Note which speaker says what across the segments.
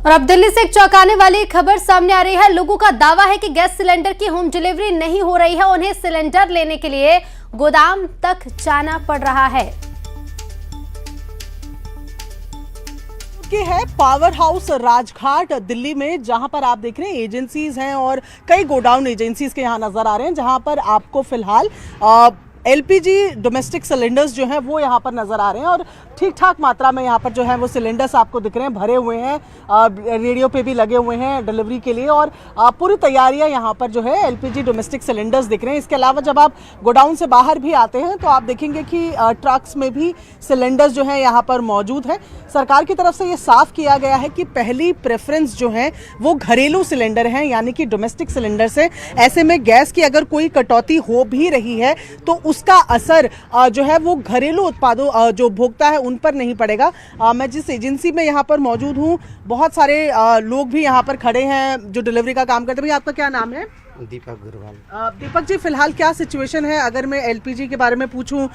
Speaker 1: और अब दिल्ली से एक चौंकाने वाली खबर सामने आ रही है। लोगों का दावा है कि गैस सिलेंडर की होम डिलीवरी नहीं हो रही है। उन्हें सिलेंडर लेने के लिए गोदाम तक जाना पड़ रहा है।
Speaker 2: है पावर हाउस राजघाट दिल्ली में, जहां पर आप देख रहे हैं एजेंसीज हैं और कई गोडाउन एजेंसीज के यहां नजर आ रहे हैं, जहां पर आपको फिलहाल एलपीजी डोमेस्टिक सिलेंडर्स जो हैं वो यहाँ पर नज़र आ रहे हैं और ठीक ठाक मात्रा में यहाँ पर जो है वो सिलेंडर्स आपको दिख रहे हैं, भरे हुए हैं, रेडियो पे भी लगे हुए हैं डिलीवरी के लिए और पूरी तैयारियां यहाँ पर जो है एलपीजी डोमेस्टिक सिलेंडर्स दिख रहे हैं। इसके अलावा जब आप गोडाउन से बाहर भी आते हैं तो आप देखेंगे कि ट्रक्स में भी सिलेंडर्स जो है यहाँ पर मौजूद है। सरकार की तरफ से ये साफ किया गया है कि पहली प्रेफरेंस जो है वो घरेलू सिलेंडर हैं, यानी कि डोमेस्टिक सिलेंडर से। ऐसे में गैस की अगर कोई कटौती हो भी रही है तो उसका असर जो है वो घरेलू उत्पादों जो उपभोक्ता है उन पर नहीं पड़ेगा। मैं जिस एजेंसी में यहाँ पर मौजूद हूँ, बहुत सारे लोग भी यहाँ पर खड़े हैं जो डिलीवरी का काम करते हैं। भैया आपका क्या नाम है?
Speaker 3: दीपक अग्रवाल।
Speaker 2: दीपक जी, फिलहाल क्या सिचुएशन है? अगर मैं एलपीजी के बारे में पूछूं,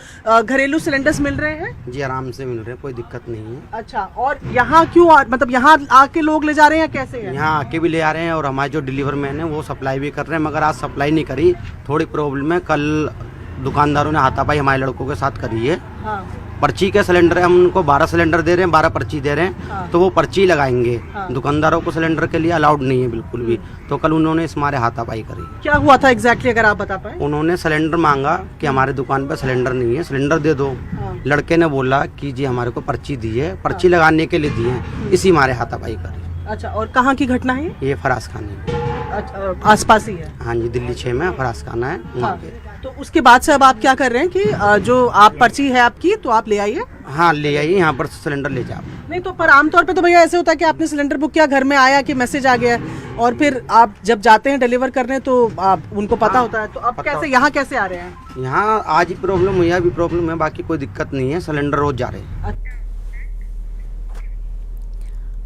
Speaker 2: घरेलू सिलेंडर्स मिल रहे हैं?
Speaker 3: जी आराम से मिल रहे हैं, कोई दिक्कत नहीं है।
Speaker 2: अच्छा, और यहाँ क्यों मतलब यहाँ आके लोग ले जा रहे हैं या कैसे है?
Speaker 3: यहाँ आके भी ले आ रहे हैं और हमारे जो डिलीवर मैन है वो सप्लाई भी कर रहे हैं, मगर आज सप्लाई नहीं करी, थोड़ी प्रॉब्लम है। कल दुकानदारों ने हाथापाई हमारे लड़कों के साथ करी है।
Speaker 2: हाँ।
Speaker 3: पर्ची के सिलेंडर है, हम उनको 12 सिलेंडर दे रहे हैं, 12 पर्ची दे रहे हैं। हाँ। तो वो पर्ची लगाएंगे। हाँ। दुकानदारों को सिलेंडर के लिए अलाउड नहीं है बिल्कुल भी। तो कल उन्होंने इस मारे हाथापाई करी।
Speaker 2: क्या हुआ था एग्जैक्टली, अगर आप बता पाए?
Speaker 3: उन्होंने सिलेंडर मांगा कि हमारे दुकान पे सिलेंडर नहीं है, सिलेंडर दे दो। हाँ। लड़के ने बोला कि जी हमारे को पर्ची दी है, पर्ची लगाने के लिए दी है, इसी मारे हाथापाई करी।
Speaker 2: अच्छा, और कहाँ की घटना है
Speaker 3: ये? फराज खाने।
Speaker 2: अच्छा, आसपास ही है?
Speaker 3: हाँ जी, दिल्ली 6 में फराज खाना है वहाँ पे।
Speaker 2: तो उसके बाद से अब आप क्या कर रहे हैं कि जो आप पर्ची है आपकी तो आप ले आइए?
Speaker 3: हाँ ले आइए, यहाँ पर सिलेंडर ले जाओ।
Speaker 2: नहीं तो पर आमतौर पे तो भैया ऐसे होता है कि आपने सिलेंडर बुक किया, घर में आया कि मैसेज आ गया और फिर आप जब जाते हैं डिलीवर करने तो आप उनको पता होता है। तो अब कैसे यहाँ कैसे आ रहे हैं?
Speaker 3: यहाँ आज ही प्रॉब्लम हुई, अभी प्रॉब्लम है, बाकी कोई दिक्कत नहीं है, सिलेंडर रोज जा रहे हैं।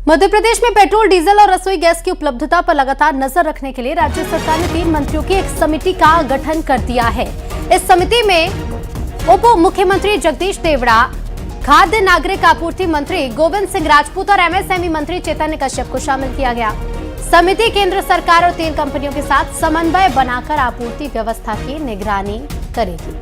Speaker 1: मध्य प्रदेश में पेट्रोल, डीजल और रसोई गैस की उपलब्धता पर लगातार नजर रखने के लिए राज्य सरकार ने 3 मंत्रियों की एक समिति का गठन कर दिया है। इस समिति में उप मुख्यमंत्री जगदीश देवड़ा, खाद्य नागरिक आपूर्ति मंत्री गोविंद सिंह राजपूत और एमएसएमई मंत्री चैतन्य कश्यप को शामिल किया गया। समिति केंद्र सरकार और तेल कंपनियों के साथ समन्वय बनाकर आपूर्ति व्यवस्था की निगरानी करेगी।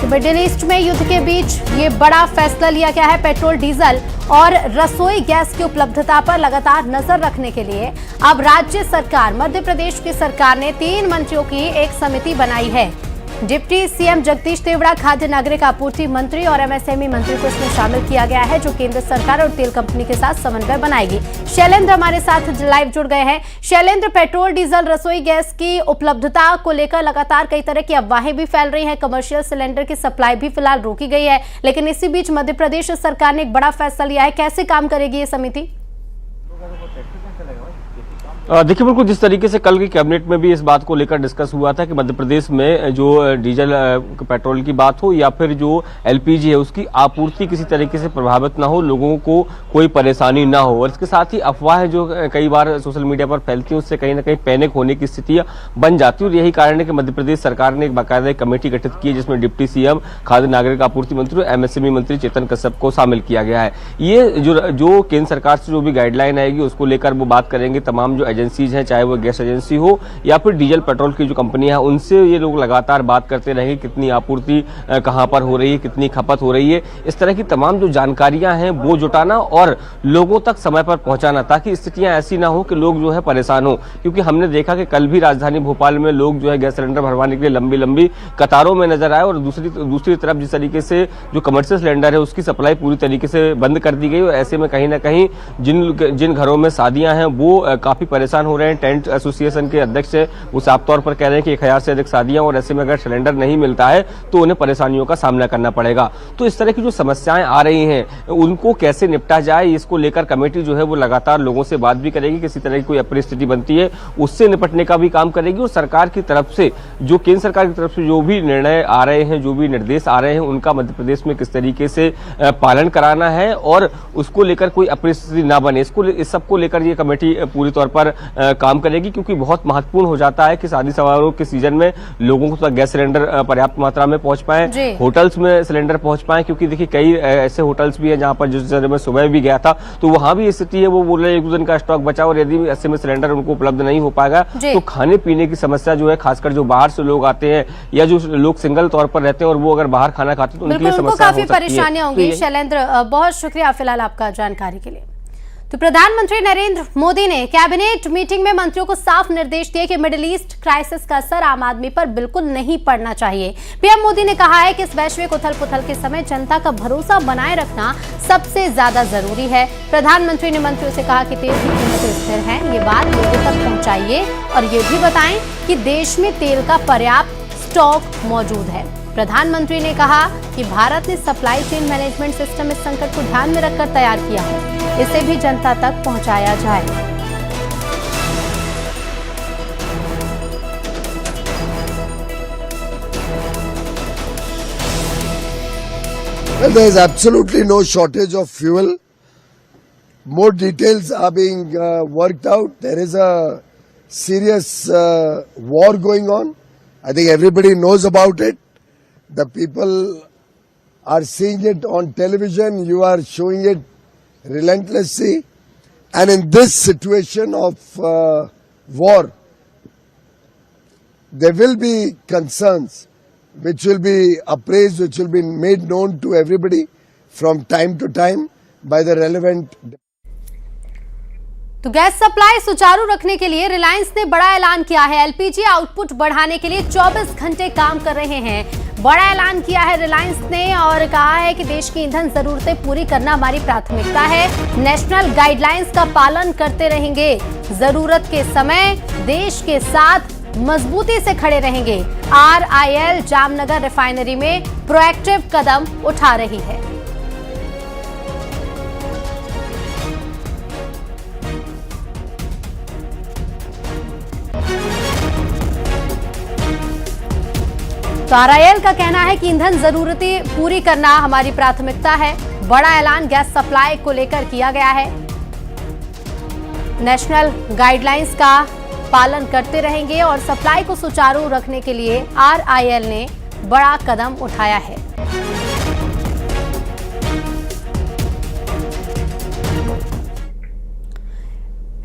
Speaker 1: मिडिल ईस्ट में युद्ध के बीच ये बड़ा फैसला लिया गया है। पेट्रोल, डीजल और रसोई गैस की उपलब्धता पर लगातार नजर रखने के लिए अब राज्य सरकार, मध्य प्रदेश की सरकार ने 3 मंत्रियों की एक समिति बनाई है। डिप्टी सीएम जगदीश देवड़ा, खाद्य नागरिक आपूर्ति मंत्री और एमएसएमई मंत्री को इसमें शामिल किया गया है, जो केंद्र सरकार और तेल कंपनी के साथ समन्वय बनाएगी। शैलेंद्र हमारे साथ लाइव जुड़ गए हैं। शैलेंद्र, पेट्रोल, डीजल, रसोई गैस की उपलब्धता को लेकर लगातार कई तरह की अफवाहें भी फैल रही हैं। कमर्शियल सिलेंडर की सप्लाई भी फिलहाल रोकी गई है, लेकिन इसी बीच मध्य प्रदेश सरकार ने एक बड़ा फैसला लिया है। कैसे काम करेगी ये समिति?
Speaker 4: देखिए, बिल्कुल जिस तरीके से कल की कैबिनेट में भी इस बात को लेकर डिस्कस हुआ था कि मध्य प्रदेश में जो डीजल पेट्रोल की बात हो या फिर जो एलपीजी है उसकी आपूर्ति किसी तरीके से प्रभावित ना हो, लोगों को कोई परेशानी ना हो। और इसके साथ ही अफवाहें जो कई बार सोशल मीडिया पर फैलती हैं उससे कहीं ना कहीं पैनिक होने की स्थितियां बन जाती है। और यही कारण है कि मध्य प्रदेश सरकार ने एक बाकायदा कमेटी गठित की है, जिसमें डिप्टी सीएम, खाद्य नागरिक आपूर्ति मंत्री और एमएसएमई मंत्री चेतन कश्यप को शामिल किया गया है। ये जो केंद्र सरकार से जो भी गाइडलाइन आएगी उसको लेकर वो बात करेंगे। तमाम जो एजेंसीज हैं, चाहे वो गैस एजेंसी हो या फिर डीजल पेट्रोल की जो कंपनियां हैं, उनसे ये लोग लगातार बात करते रहेंगे कितनी आपूर्ति कहां पर हो रही है, कितनी खपत हो रही है। इस तरह की तमाम जो जानकारियां हैं वो जुटाना और लोगों तक समय पर पहुंचाना, ताकि स्थितियां ऐसी ना हो कि लोग जो है परेशान हो। क्योंकि हमने देखा कि कल भी राजधानी भोपाल में लोग जो है गैस सिलेंडर भरवाने के लिए लंबी लंबी कतारों में नजर आए और दूसरी तरफ जिस तरीके से जो कमर्शियल सिलेंडर है उसकी सप्लाई पूरी तरीके से बंद कर दी गई। और ऐसे में कहीं ना कहीं जिन घरों में शादियां हैं वो काफी परेशान हो रहे हैं। टेंट एसोसिएशन के अध्यक्ष वो साफ तौर पर कह रहे हैं कि 1000 से अधिक शादियां, और ऐसे में अगर सिलेंडर नहीं मिलता है तो उन्हें परेशानियों का सामना करना पड़ेगा। तो इस तरह की जो समस्याएं आ रही हैं उनको कैसे निपटा जाए, इसको लेकर कमेटी जो है वो लगातार लोगों से बात भी करेगी। किसी तरह की कोई अपरिस्थिति बनती है उससे निपटने का भी काम करेगी। और सरकार की तरफ से जो केंद्र सरकार की तरफ से जो भी निर्णय आ रहे हैं, जो भी निर्देश आ रहे हैं, उनका मध्य प्रदेश में किस तरीके से पालन कराना है और उसको लेकर कोई अपरिस्थिति ना बने, इस सबको लेकर ये कमेटी पूरी तौर पर काम करेगी, क्योंकि बहुत महत्वपूर्ण हो जाता है कि शादी समारोह के सीजन में लोगों को गैस सिलेंडर पर्याप्त मात्रा में पहुंच पाए, होटल्स में सिलेंडर पहुंच पाए, क्योंकि देखिए कई ऐसे होटल्स भी हैं जहां पर जिस तरह मैं सुबह भी गया था तो वहां भी स्थिति है, वो बोल रहे हैं 1-2 दिन का स्टॉक बचा, और यदि ऐसे में सिलेंडर उनको उपलब्ध नहीं हो पाएगा तो खाने पीने की समस्या जो है, खासकर जो बाहर से लोग आते हैं या जो लोग सिंगल तौर पर रहते हैं और वो अगर बाहर खाना खाते हैं तो उनके लिए समस्या
Speaker 1: काफी परेशानियां होंगी। शैलेंद्र, बहुत शुक्रिया फिलहाल आपका जानकारी के लिए। तो प्रधानमंत्री नरेंद्र मोदी ने कैबिनेट मीटिंग में मंत्रियों को साफ निर्देश दिए कि मिडिल ईस्ट क्राइसिस का असर आम आदमी पर बिल्कुल नहीं पड़ना चाहिए। पीएम मोदी ने कहा है कि इस वैश्विक उथल-पुथल के समय जनता का भरोसा बनाए रखना सबसे ज्यादा जरूरी है। प्रधानमंत्री ने मंत्रियों से कहा कि तेल की कीमतें स्थिर हैं, ये बात लोगों तक पहुंचाइए और ये भी बताएं कि देश में तेल का पर्याप्त स्टॉक मौजूद है। प्रधानमंत्री ने कहा कि भारत ने सप्लाई चेन मैनेजमेंट सिस्टम इस संकट को ध्यान में रखकर तैयार किया है, इसे भी जनता तक पहुंचाया जाए।
Speaker 5: Well, there is absolutely no shortage of fuel. More details are being worked out. There is a serious war going on. I think everybody knows about it. The people are seeing it on television. You are showing it relentlessly. And in this situation of war, there will be concerns which will be appraised, which will be made known to everybody from time to time by the relevant.
Speaker 1: तो gas supply सुचारू रखने के लिए रिलायंस ने बड़ा ऐलान किया है। एलपीजी आउटपुट बढ़ाने के लिए 24 घंटे काम कर रहे हैं। बड़ा ऐलान किया है रिलायंस ने और कहा है कि देश की ईंधन जरूरतें पूरी करना हमारी प्राथमिकता है। नेशनल गाइडलाइंस का पालन करते रहेंगे। जरूरत के समय देश के साथ मजबूती से खड़े रहेंगे। RIL जामनगर रिफाइनरी में प्रोएक्टिव कदम उठा रही है। तो RIL का कहना है कि ईंधन जरूरतें पूरी करना हमारी प्राथमिकता है। बड़ा ऐलान गैस सप्लाई को लेकर किया गया है। नेशनल गाइडलाइंस का पालन करते रहेंगे और सप्लाई को सुचारू रखने के लिए RIL ने बड़ा कदम उठाया है।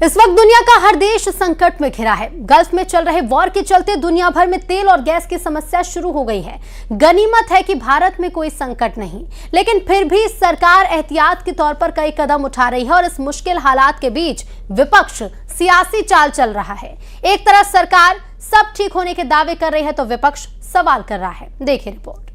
Speaker 1: इस वक्त दुनिया का हर देश संकट में घिरा है। गल्फ में चल रहे वॉर के चलते दुनिया भर में तेल और गैस की समस्या शुरू हो गई है। गनीमत है कि भारत में कोई संकट नहीं, लेकिन फिर भी सरकार एहतियात के तौर पर कई कदम उठा रही है और इस मुश्किल हालात के बीच विपक्ष सियासी चाल चल रहा है। एक तरफ सरकार सब ठीक होने के दावे कर रही है तो विपक्ष सवाल कर रहा है। देखिए रिपोर्ट।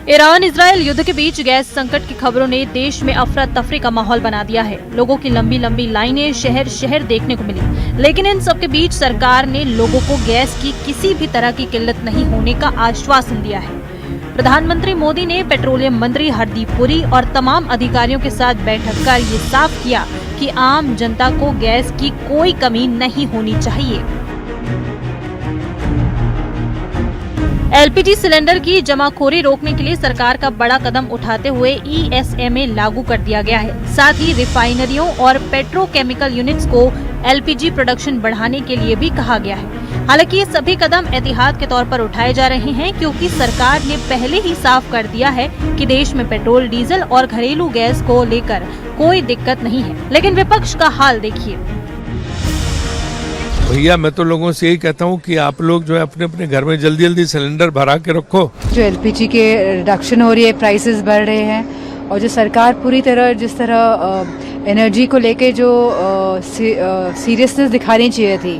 Speaker 6: ईरान इजरायल युद्ध के बीच गैस संकट की खबरों ने देश में अफरा तफरी का माहौल बना दिया है। लोगों की लंबी लंबी लाइनें शहर शहर देखने को मिली, लेकिन इन सब के बीच सरकार ने लोगों को गैस की किसी भी तरह की किल्लत नहीं होने का आश्वासन दिया है। प्रधानमंत्री मोदी ने पेट्रोलियम मंत्री हरदीप पुरी और तमाम अधिकारियों के साथ बैठक कर ये साफ किया कि आम जनता को गैस की कोई कमी नहीं होनी चाहिए। LPG सिलेंडर की जमाखोरी रोकने के लिए सरकार का बड़ा कदम उठाते हुए ESMA लागू कर दिया गया है। साथ ही रिफाइनरियों और पेट्रोकेमिकल यूनिट्स को LPG प्रोडक्शन बढ़ाने के लिए भी कहा गया है। हालांकि ये सभी कदम एहतियात के तौर पर उठाए जा रहे हैं, क्योंकि सरकार ने पहले ही साफ कर दिया है कि देश में पेट्रोल, डीजल और घरेलू गैस को लेकर कोई दिक्कत नहीं है। लेकिन विपक्ष का हाल देखिए।
Speaker 7: भैया मैं तो लोगों से यही कहता हूँ कि आप लोग जो है अपने अपने घर में जल्दी जल्दी सिलेंडर भरा के रखो।
Speaker 8: जो LPG के रिडक्शन हो रही है, प्राइसेस बढ़ रहे हैं और जो सरकार पूरी तरह जिस तरह एनर्जी को लेके जो सीरियसनेस दिखानी चाहिए थी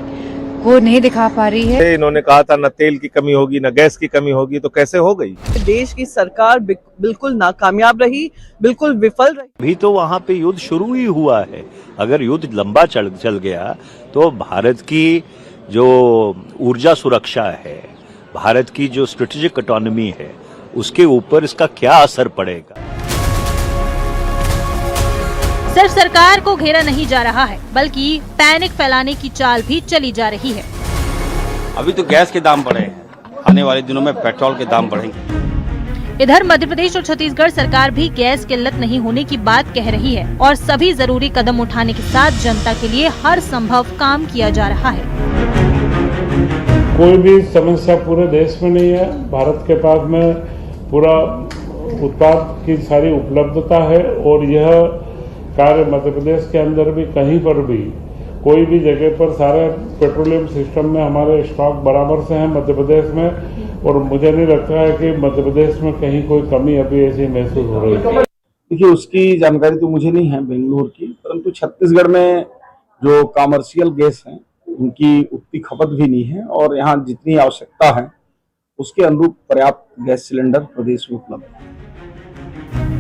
Speaker 8: वो नहीं दिखा पा रही है।
Speaker 9: इन्होंने कहा था न तेल की कमी होगी न गैस की कमी होगी, तो कैसे हो गई?
Speaker 2: देश की सरकार बिल्कुल नाकामयाब रही, बिल्कुल विफल रही।
Speaker 10: भी तो वहाँ पे युद्ध शुरू ही हुआ है। अगर युद्ध लंबा चल गया तो भारत की जो ऊर्जा सुरक्षा है, भारत की जो स्ट्रेटेजिक इकोनॉमी है, उसके ऊपर इसका क्या असर पड़ेगा?
Speaker 6: सिर्फ सरकार को घेरा नहीं जा रहा है, बल्कि पैनिक फैलाने की चाल भी चली जा रही है।
Speaker 11: अभी तो गैस के दाम बढ़े हैं, आने वाले दिनों में पेट्रोल के दाम बढ़ेंगे।
Speaker 6: इधर मध्य प्रदेश और छत्तीसगढ़ सरकार भी गैस किल्लत नहीं होने की बात कह रही है और सभी जरूरी कदम उठाने के साथ जनता के लिए हर संभव काम किया जा रहा है।
Speaker 12: कोई भी समस्या पूरे देश में नहीं है। भारत के पास में पूरा उत्पाद की सारी उपलब्धता है और यह कार्य मध्य प्रदेश के अंदर भी कहीं पर भी कोई भी जगह पर सारे पेट्रोलियम सिस्टम में हमारे स्टॉक बराबर से हैं मध्य प्रदेश में, और मुझे नहीं लगता है कि मध्य प्रदेश में कहीं कोई कमी अभी ऐसी महसूस हो रही है।
Speaker 13: देखिए, उसकी जानकारी तो मुझे नहीं है बेंगलुरु की, परंतु छत्तीसगढ़ में जो कॉमर्शियल गैस हैं उनकी उतनी खपत भी नहीं है और यहाँ जितनी आवश्यकता है उसके अनुरूप पर्याप्त गैस सिलेंडर प्रदेश में उपलब्ध है।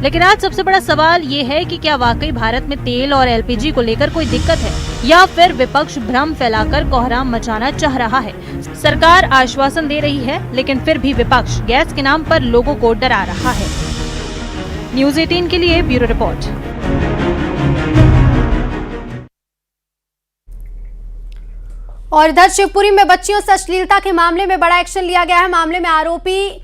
Speaker 6: लेकिन आज सबसे बड़ा सवाल ये है कि क्या वाकई भारत में तेल और एलपीजी को लेकर कोई दिक्कत है या फिर विपक्ष भ्रम फैलाकर कोहराम मचाना चाह रहा है। सरकार आश्वासन दे रही है लेकिन फिर भी विपक्ष गैस के नाम पर लोगों को डरा रहा है। न्यूज़ 18 के लिए ब्यूरो रिपोर्ट।
Speaker 1: और इधर शिवपुरी में बच्चियों से अश्लीलता के मामले में बड़ा एक्शन लिया गया है। मामले में आरोपी